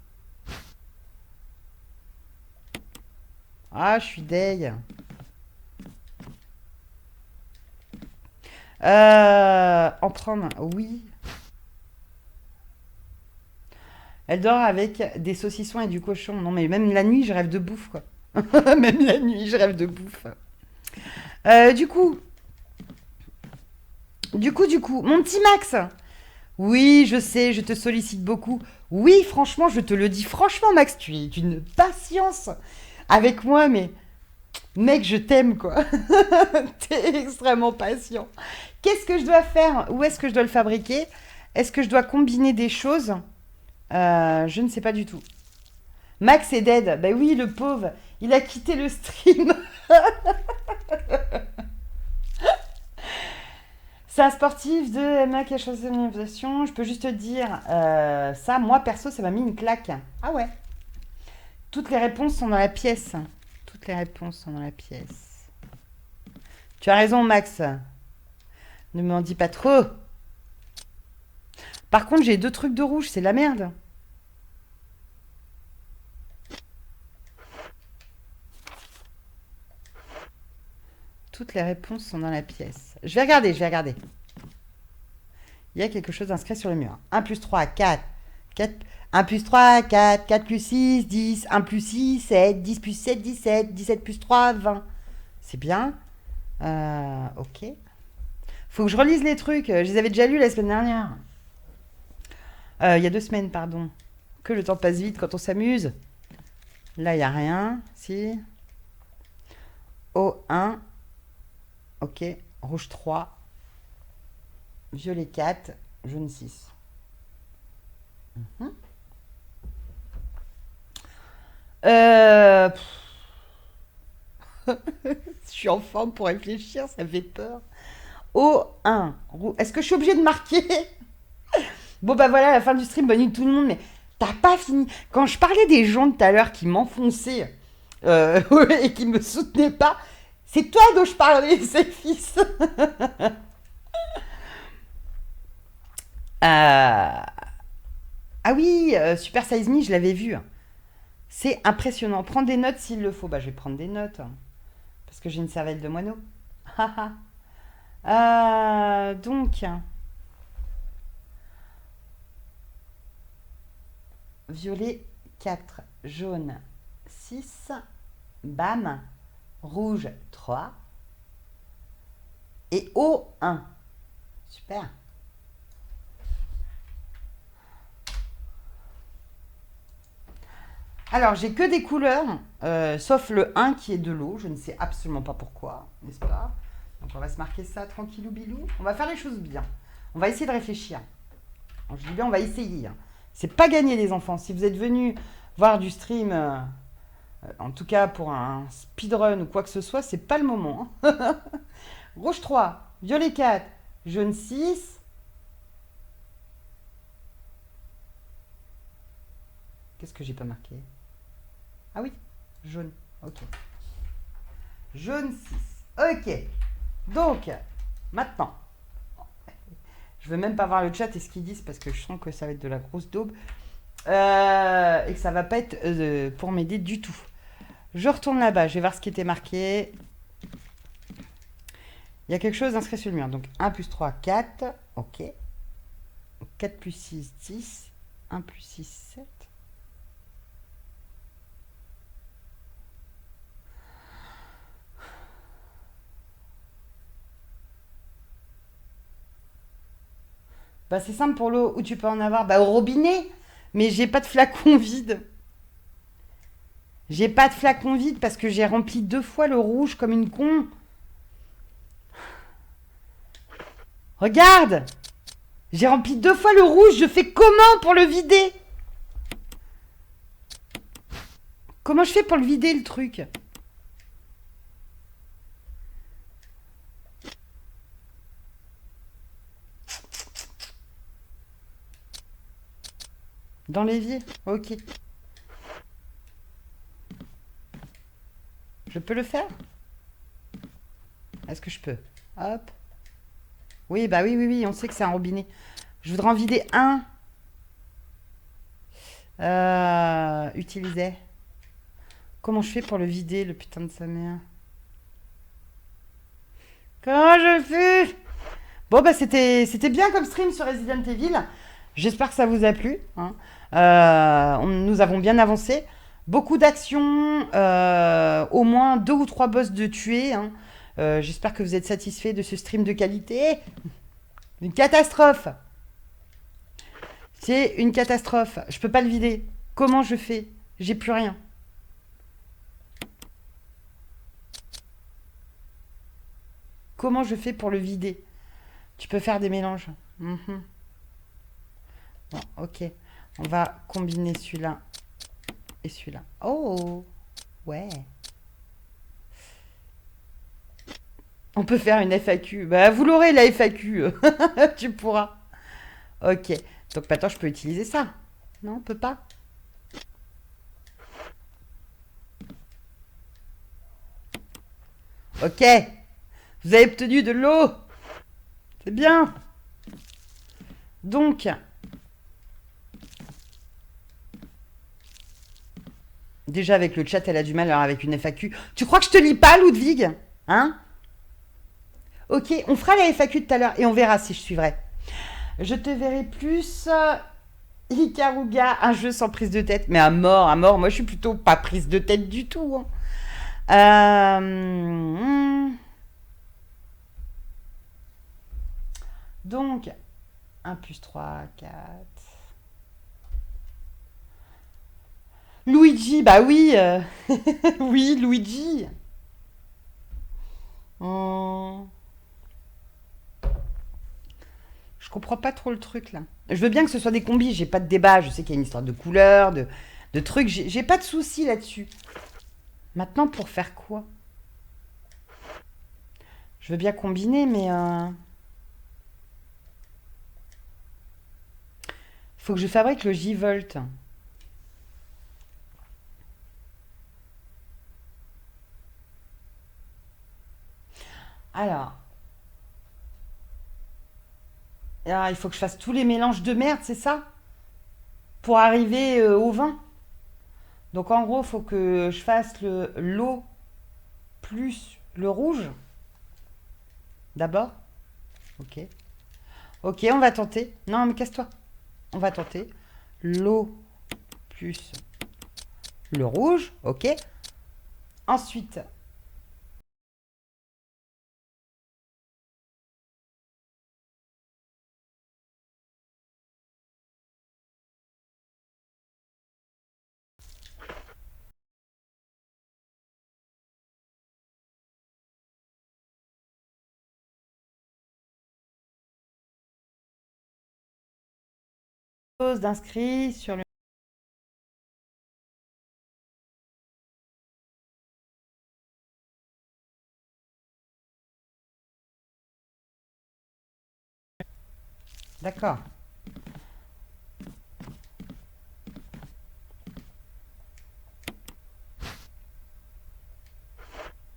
ah je suis deg. En prendre, oui. Elle dort avec des saucissons et du cochon. Non, mais même la nuit, je rêve de bouffe, quoi. Même la nuit, je rêve de bouffe. Euh, du coup, du coup, mon petit Max. Oui, je sais, je te sollicite beaucoup. Oui, franchement, je te le dis franchement, Max, tu es d'une patience avec moi, mais mec, je t'aime, quoi. T'es extrêmement patient. Qu'est-ce que je dois faire? Où est-ce que je dois le fabriquer? Est-ce que je dois combiner des choses? Je ne sais pas du tout. Max est dead. Ben oui, le pauvre. Il a quitté le stream. C'est un sportif de MMA qui a choisi son organisation. Je peux juste te dire, ça, moi perso, ça m'a mis une claque. Ah ouais. Toutes les réponses sont dans la pièce. Toutes les réponses sont dans la pièce. Tu as raison, Max. Ne m'en dis pas trop. Par contre, j'ai deux trucs de rouge, c'est la merde. Toutes les réponses sont dans la pièce. Je vais regarder, je vais regarder. Il y a quelque chose d'inscrit sur le mur. 1 plus 3, 4. 4. 1 plus 3, 4. 4 plus 6, 10. 1 plus 6, 7. 10 plus 7, 17. 17 plus 3, 20. C'est bien. Ok. Faut que je relise les trucs. Je les avais déjà lus la semaine dernière. Il y a 2 semaines, pardon. Que le temps passe vite quand on s'amuse. Là, il n'y a rien. Si. O1. Ok. Rouge 3. Violet 4. Jaune 6. Mhm. Euh, je suis en forme pour réfléchir, ça fait peur. O1. Est-ce que je suis obligée de marquer? Bon, bah voilà, la fin du stream, bonne nuit tout le monde, mais t'as pas fini. Quand je parlais des gens de tout à l'heure qui m'enfonçaient et qui me soutenaient pas, c'est toi dont je parlais, c'est fils. Euh, Ah oui, Super Size Me, je l'avais vu. C'est impressionnant. Prends des notes s'il le faut. Bah, je vais prendre des notes. Parce que j'ai une cervelle de moineau. Donc, violet 4, jaune 6, bam, rouge 3 et O1. Super. Alors, j'ai que des couleurs, sauf le 1 qui est de l'eau. Je ne sais absolument pas pourquoi, n'est-ce pas? Donc, on va se marquer ça tranquillou bilou. On va faire les choses bien. On va essayer de réfléchir. Alors, je dis bien, on va essayer. Hein. C'est pas gagné, les enfants. Si vous êtes venus voir du stream, en tout cas pour un speedrun ou quoi que ce soit, c'est pas le moment. Hein. Rouge 3, violet 4, jaune 6. Qu'est-ce que j'ai pas marqué? Ah oui, jaune. Ok. Jaune 6. Ok. Donc, maintenant, je veux même pas voir le chat et ce qu'ils disent parce que je sens que ça va être de la grosse daube et que ça va pas être pour m'aider du tout. Je retourne là-bas, je vais voir ce qui était marqué. Il y a quelque chose inscrit sur le mur. Donc 1 plus 3, 4. Ok. 4 plus 6, 10. 1 plus 6, 7. Bah c'est simple pour l'eau. Où tu peux en avoir? Bah au robinet. Mais j'ai pas de flacon vide. J'ai pas de flacon vide parce que j'ai rempli 2 fois le rouge comme une con. Regarde! J'ai rempli 2 fois le rouge. Je fais comment pour le vider? Comment je fais pour le vider le truc? Dans l'évier? Ok. Je peux le faire? Est-ce que je peux? Hop. Oui, bah oui, oui, oui, on sait que c'est un robinet. Je voudrais en vider un. Utiliser. Comment je fais pour le vider, le putain de sa mère? Comment je fais? Bon, bah c'était bien comme stream sur Resident Evil. J'espère que ça vous a plu, hein. Nous avons bien avancé. Beaucoup d'actions, au moins 2 ou 3 boss de tuer, hein. J'espère que vous êtes satisfaits de ce stream de qualité. Une catastrophe. C'est une catastrophe. Je peux pas le vider. Comment je fais? J'ai plus rien. Comment je fais pour le vider? Tu peux faire des mélanges. Mhm. Bon, ok. On va combiner celui-là et celui-là. Oh, ouais. On peut faire une FAQ. Bah, vous l'aurez, la FAQ. Tu pourras. Ok. Donc maintenant, je peux utiliser ça. Non, on peut pas. Ok. Vous avez obtenu de l'eau. C'est bien. Donc, déjà avec le chat, elle a du mal, alors avec une FAQ. Tu crois que je te lis pas, Ludwig? Hein? Ok, on fera la FAQ tout à l'heure et on verra si je suivrai. Je te verrai plus. Ikaruga, un jeu sans prise de tête. Mais à mort, à mort. Moi, je suis plutôt pas prise de tête du tout, hein. Donc, 1 plus 3, 4. Luigi, bah oui. Oui, Luigi. Hum, Je comprends pas trop le truc, là. Je veux bien que ce soit des combis, j'ai pas de débat. Je sais qu'il y a une histoire de couleurs, de trucs. J'ai pas de soucis là-dessus. Maintenant, pour faire quoi? Je veux bien combiner, mais faut que je fabrique le J-Volt. Alors, il faut que je fasse tous les mélanges de merde, c'est ça? Pour arriver au vin. Donc en gros, il faut que je fasse l'eau plus le rouge d'abord. Ok. Ok, on va tenter. Non, mais casse-toi. On va tenter. L'eau plus le rouge. Ok. Ensuite, chose d'inscrit sur le. D'accord.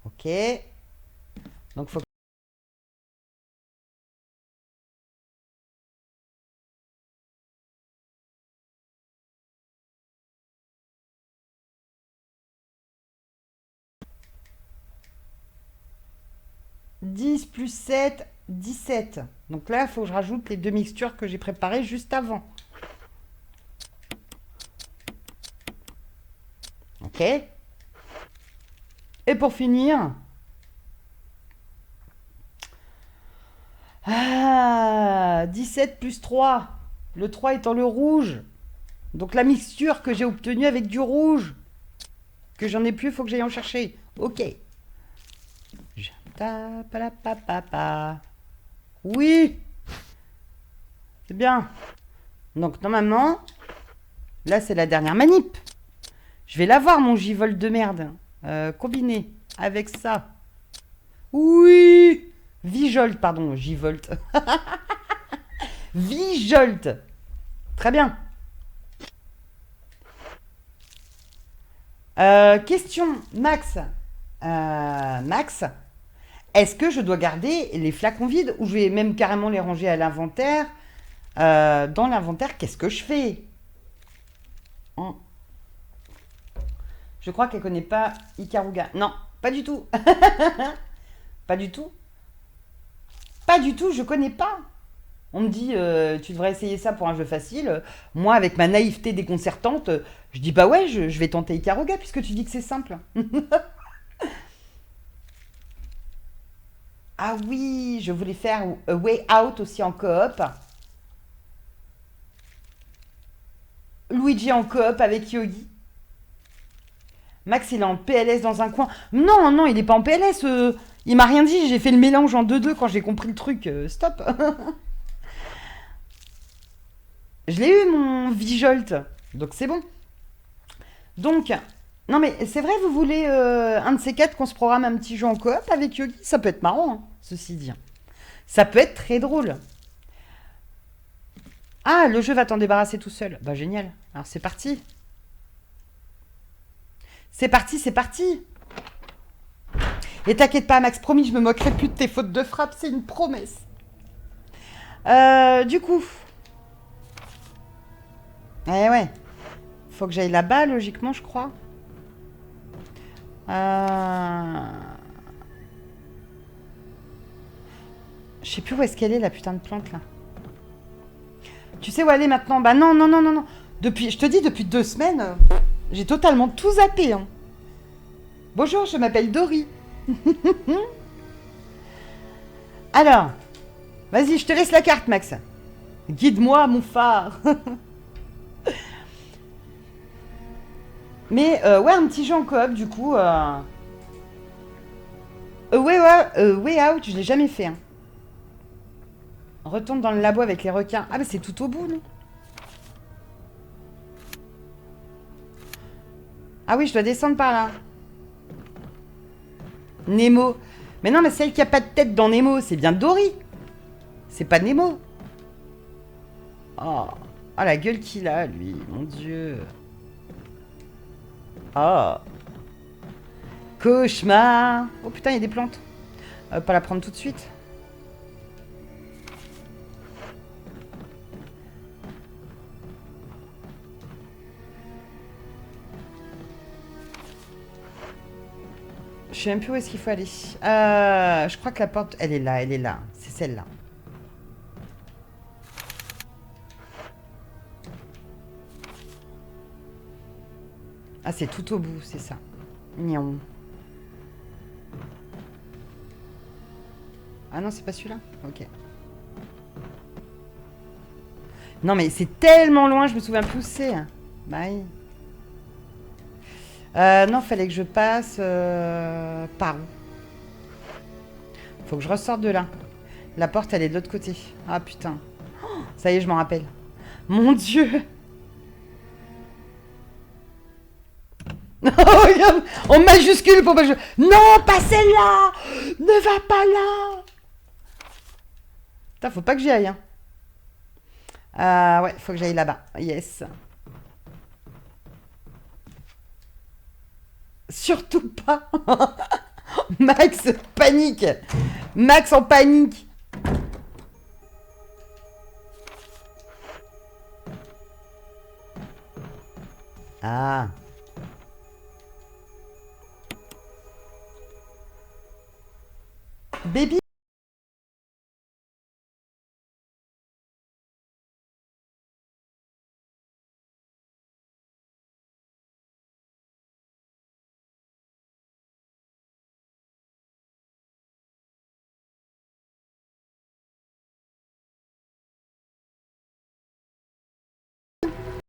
Ok. Donc faut. 10 plus 7, 17. Donc là, il faut que je rajoute les deux mixtures que j'ai préparées juste avant. Ok. Et pour finir... Ah, 17 plus 3. Le 3 étant le rouge. Donc la mixture que j'ai obtenue avec du rouge. Que j'en ai plus, il faut que j'aille en chercher. Ok. Oui. C'est bien. Donc normalement, là c'est la dernière manip. Je vais l'avoir mon J-Volt de merde. Combiné avec ça. Oui. Vijolt, pardon, J-Volt. Vijolt. Très bien. Question, Max. Max, est-ce que je dois garder les flacons vides ou je vais même carrément les ranger à l'inventaire dans l'inventaire, qu'est-ce que je fais? Je crois qu'elle connaît pas Ikaruga. Non, pas du tout. Pas du tout. Pas du tout, je connais pas. On me dit, tu devrais essayer ça pour un jeu facile. Moi, avec ma naïveté déconcertante, je dis, bah ouais, je vais tenter Ikaruga puisque tu dis que c'est simple. Ah oui, je voulais faire A Way Out aussi en coop. Luigi en coop avec Yogi. Max, il est en PLS dans un coin. Non, non, il n'est pas en PLS. Il m'a rien dit. J'ai fait le mélange en 2-2 quand j'ai compris le truc. Stop. Je l'ai eu, mon Vijolt. Donc, c'est bon. Donc, non, mais c'est vrai, vous voulez un de ces quatre qu'on se programme un petit jeu en coop avec Yogi? Ça peut être marrant, hein, ceci dit. Ça peut être très drôle. Ah, le jeu va t'en débarrasser tout seul. Bah, génial. Alors, c'est parti. C'est parti, c'est parti. Et t'inquiète pas, Max, promis, je me moquerai plus de tes fautes de frappe, c'est une promesse. Du coup. Eh ouais. Faut que j'aille là-bas, logiquement, je crois. Je sais plus où est-ce qu'elle est, la putain de plante, là. Tu sais où elle est maintenant? Bah non, non, non, non, non. Depuis, je te dis, depuis 2 semaines, j'ai totalement tout zappé. Hein. Bonjour, je m'appelle Dory. Alors, vas-y, je te laisse la carte, Max. Guide-moi, mon phare. Mais ouais, un petit jeu en coop, du coup. Way Out, je l'ai jamais fait. Hein. Retourne dans le labo avec les requins. Ah, mais c'est tout au bout, non? Ah oui, je dois descendre par là. Nemo. Mais non, mais celle qui a pas de tête dans Nemo, c'est bien Dory. C'est pas Nemo. Oh. Oh, la gueule qu'il a, lui. Mon Dieu. Oh. Cauchemar. Oh putain, il y a des plantes. Pas la prendre tout de suite. Je sais même plus où est-ce qu'il faut aller. Je crois que la porte, elle est là, elle est là. C'est celle-là. Ah, c'est tout au bout, c'est ça. Miaou. Ah non, c'est pas celui-là? Ok. Non, mais c'est tellement loin, je me souviens plus où c'est. Bye. Non, fallait que je passe par où? Faut que je ressorte de là. La porte, elle est de l'autre côté. Ah putain. Oh, ça y est, je m'en rappelle. Mon Dieu. Regarde, en majuscule pour pas jouer. Non, pas celle-là. Ne va pas là. Putain, faut pas que j'y aille. Hein. Ouais, faut que j'aille là-bas. Yes. Surtout pas. Max panique. Max en panique. Ah. Baby.